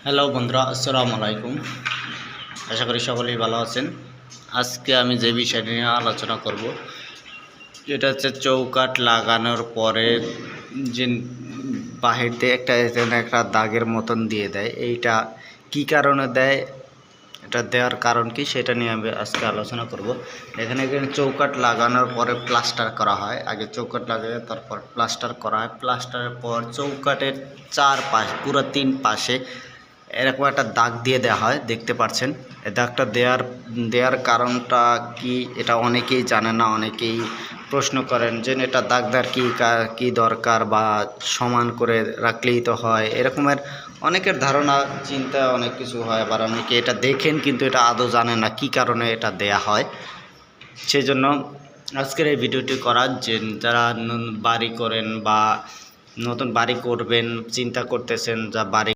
Hello বন্ধুরা, আসসালামু আলাইকুম। আশা করি সকলেই ভালো আছেন। আজকে আমি যে বিষয়টি নিয়ে আলোচনা করব, যেটা হচ্ছে চৌকাঠ লাগানোর পরে যে বাহির দিয়ে একটা দাগের মতন দিয়ে দেয়, এইটা কি কারণে দেয়, এটা দেওয়ার কারণ কি সেটা নিয়ে আমি আজকে আলোচনা করব। এখানে চৌকাঠ লাগানোর পরে প্লাস্টার করা হয়। আগে চৌকাঠ লাগিয়ে তারপর প্লাস্টার করা হয়। প্লাস্টারের পর চৌকাঠের চারপাশ পুরো 3 পাশে এরকম একটা দাগ দিয়ে দেওয়া হয়, দেখতে পাচ্ছেন। এই দাগটা দেওয়ার কারণটা কি, এটা অনেকেই জানে না। অনেকেই প্রশ্ন করেন যে এটা দাগ দেওয়ার কী দরকার, বা সমান করে রাখলেই তো হয়, এরকমের অনেকের ধারণা চিন্তা অনেক কিছু হয়। আবার অনেকে এটা দেখেন কিন্তু এটা আদৌ জানে না কী কারণে এটা দেয়া হয়। সেই জন্য আজকের এই ভিডিওটি করার, যে যারা বাড়ি করেন বা নতুন বাড়ি করবেন চিন্তা করতেছেন, যা বাড়ি